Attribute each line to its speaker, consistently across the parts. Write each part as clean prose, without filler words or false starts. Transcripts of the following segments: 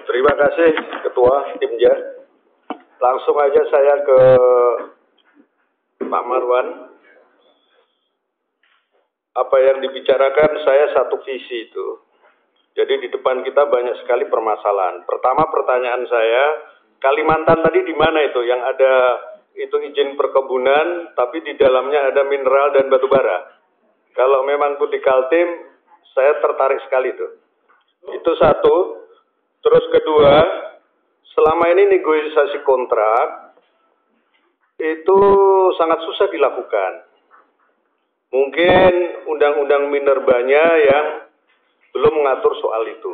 Speaker 1: Terima kasih Ketua Timja. Langsung aja saya ke Pak Marwan. Apa yang dibicarakan saya satu visi itu. Jadi di depan kita banyak sekali permasalahan. Pertama pertanyaan saya, Kalimantan tadi di mana itu? Yang ada itu izin perkebunan, tapi di dalamnya ada mineral dan batu bara. Kalau memang itu di Kaltim, saya tertarik sekali itu. Itu satu. Terus kedua, selama ini negosiasi kontrak itu sangat susah dilakukan. Mungkin undang-undang minerbanya yang belum mengatur soal itu.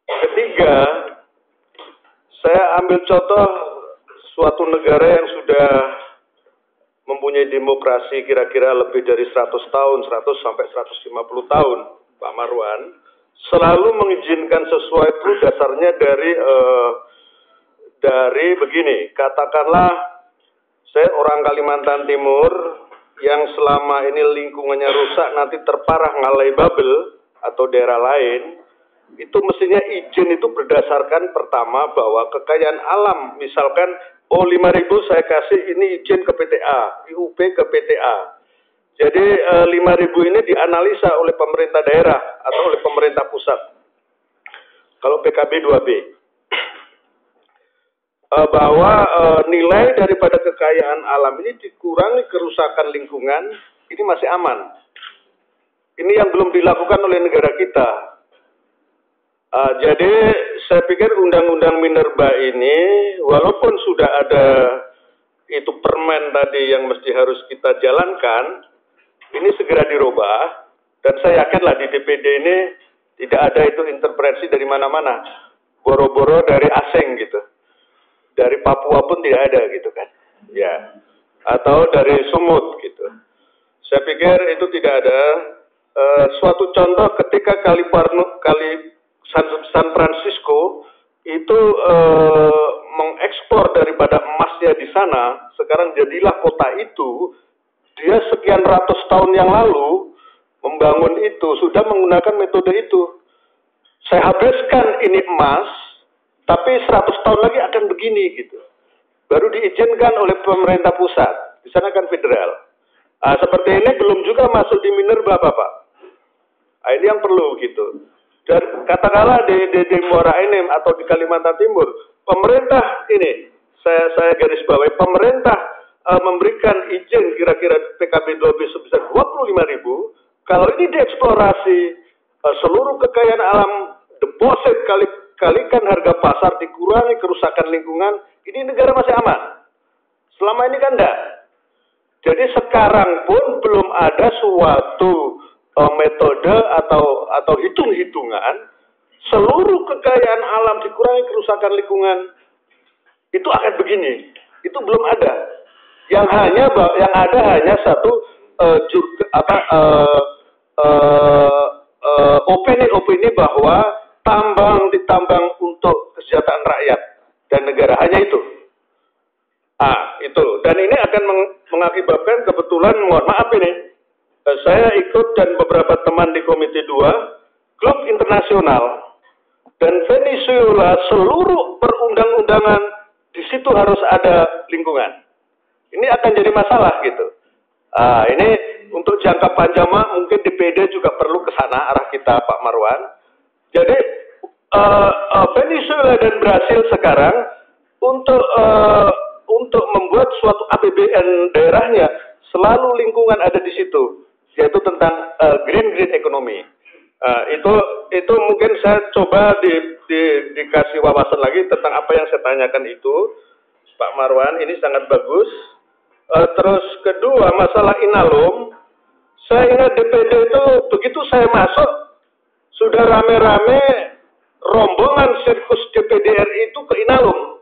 Speaker 1: Ketiga, saya ambil contoh suatu negara yang sudah mempunyai demokrasi kira-kira lebih dari 100 tahun, 100 sampai 150 tahun, Pak Marwan, selalu mengizinkan sesuatu itu dasarnya dari begini, katakanlah saya orang Kalimantan Timur yang selama ini lingkungannya rusak nanti terparah Ngalai Babel atau daerah lain, itu mestinya izin itu berdasarkan pertama bahwa kekayaan alam, misalkan 5.000 saya kasih ini izin ke PTA, IUP ke PTA. Jadi 5.000 ini dianalisa oleh pemerintah daerah atau oleh pemerintah pusat. Kalau PKB 2B. Bahwa nilai daripada kekayaan alam ini dikurangi kerusakan lingkungan, ini masih aman. Ini yang belum dilakukan oleh negara kita. Jadi saya pikir undang-undang minerba ini, walaupun sudah ada itu permen tadi yang mesti harus kita jalankan, ini segera dirubah. Dan saya yakinlah di DPD ini tidak ada itu intervensi dari mana-mana, boro-boro dari asing gitu. Dari Papua pun tidak ada gitu kan, ya, atau dari Sumut gitu. Saya pikir itu tidak ada. Suatu contoh ketika San Francisco itu mengeksplor daripada emasnya di sana, sekarang jadilah kota itu. Dia sekian ratus tahun yang lalu membangun itu, sudah menggunakan metode itu. Saya habiskan ini emas, tapi 100 tahun lagi akan begini gitu. Baru diizinkan oleh pemerintah pusat. Di sana kan federal. Seperti ini belum juga masuk di minerba, Bapak. Ini yang perlu gitu. Dan katakanlah di Muara Enim atau di Kalimantan Timur, pemerintah ini, saya garis bawahi, pemerintah memberikan izin kira-kira PKB 2B sebesar 25.000. Kalau ini dieksplorasi, seluruh kekayaan alam, deposit kalikan harga pasar, dikurangi kerusakan lingkungan, ini negara masih aman. Selama ini kan enggak. Jadi sekarang pun belum ada suatu metode atau hitung-hitungan seluruh kekayaan alam dikurangi kerusakan lingkungan itu akan begini. Itu belum ada. Yang ada hanya satu opini bahwa ditambang untuk kesejahteraan rakyat dan negara, hanya itu. Itu. Dan ini akan mengakibatkan kebetulan, mohon maaf ini, saya ikut dan beberapa teman di Komite 2, klub internasional, dan Venezuela seluruh perundang-undangan di situ harus ada lingkungan. Ini akan jadi masalah gitu. Ini untuk jangka panjang mungkin DPD juga perlu ke sana arah kita, Pak Marwan. Jadi Venezuela dan Brasil sekarang untuk membuat suatu APBN daerahnya selalu lingkungan ada di situ, yaitu tentang green economy. Itu mungkin saya coba dikasih wawasan lagi tentang apa yang saya tanyakan itu, Pak Marwan. Ini sangat bagus. Terus kedua, masalah Inalum, saya ingat DPD itu begitu saya masuk sudah rame-rame rombongan sirkus DPD RI itu ke Inalum.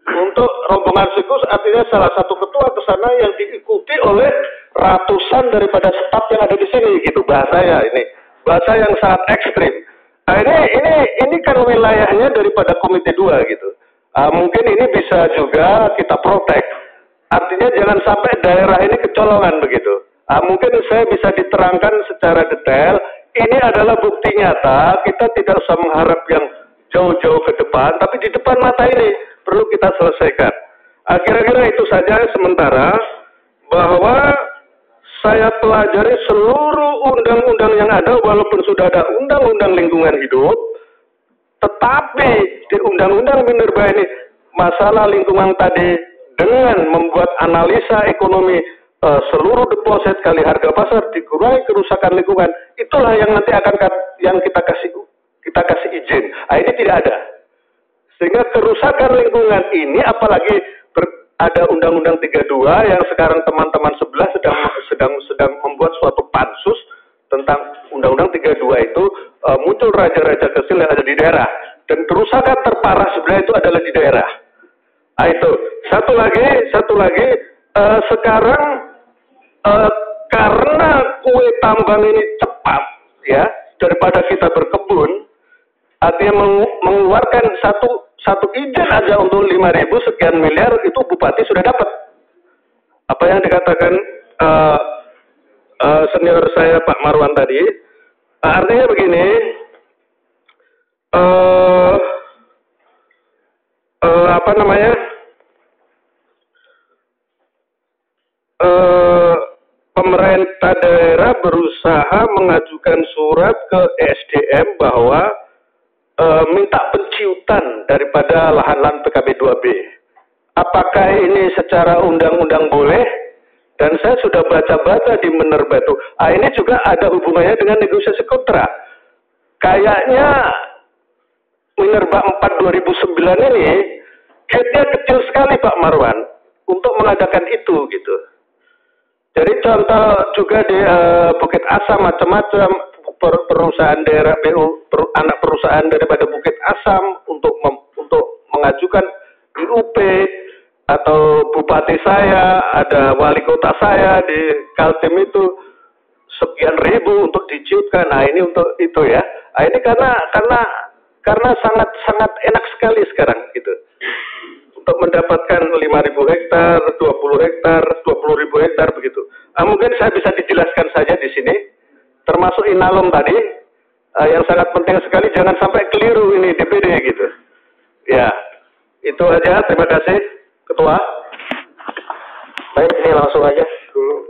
Speaker 1: Untuk rombongan sirkus artinya salah satu ketua ke sana yang diikuti oleh ratusan daripada staf yang ada di sini gitu, bahasanya ini. Bahasa yang sangat ekstrim. Ini kan wilayahnya daripada Komite 2 gitu. Mungkin ini bisa juga kita protek. Artinya jangan sampai daerah ini kecolongan begitu. Mungkin saya bisa diterangkan secara detail ini adalah bukti nyata. Kita tidak usah mengharap yang jauh-jauh ke depan, tapi di depan mata ini perlu kita selesaikan. Kira-kira itu saja sementara, bahwa saya pelajari seluruh undang-undang yang ada, walaupun sudah ada undang-undang lingkungan hidup, tetapi di undang-undang minerba ini masalah lingkungan tadi dengan membuat analisa ekonomi seluruh deposit kali harga pasar dikurangi kerusakan lingkungan, itulah yang nanti akan yang kita kasih izin. Ini tidak ada. Sehingga kerusakan lingkungan ini, apalagi ada Undang-Undang 32 yang sekarang teman-teman sebelah sedang membuat suatu pansus tentang Undang-Undang 32 itu, muncul raja-raja kecil yang ada di daerah, dan kerusakan terparah sebenarnya itu adalah di daerah. Itu satu lagi sekarang karena kue tambang ini cepat ya, daripada kita berkebun, artinya mengeluarkan satu izin aja untuk 5.000 sekian miliar, itu bupati sudah dapat. Apa yang dikatakan senior saya Pak Marwan tadi, artinya begini, pemerintah daerah berusaha mengajukan surat ke SDM bahwa minta penciutan daripada lahan-lahan PKB 2B. Apakah ini secara undang-undang boleh? Dan saya sudah baca-baca di Minerba itu. Ini juga ada hubungannya dengan negosiasi kontrak. Kayaknya Minerba 4 2009 ini headnya kecil sekali Pak Marwan untuk mengadakan itu gitu. Jadi contoh juga di Bukit Asam macam-macam perusahaan daerah anak perusahaan daripada Bukit Asam untuk mengajukan IUP, atau bupati saya, ada wali kota saya di Kaltim itu sekian ribu untuk diciutkan. Ini untuk itu ya. Ini karena sangat enak sekali sekarang gitu. Untuk mendapatkan 5.000 hektar, 20 hektar, 20.000 hektar begitu. Mungkin saya bisa dijelaskan saja di sini, termasuk Inalum tadi, yang sangat penting sekali, jangan sampai keliru ini DPD gitu. Ya, itu aja. Terima kasih, Ketua.
Speaker 2: Baik, ini langsung aja dulu.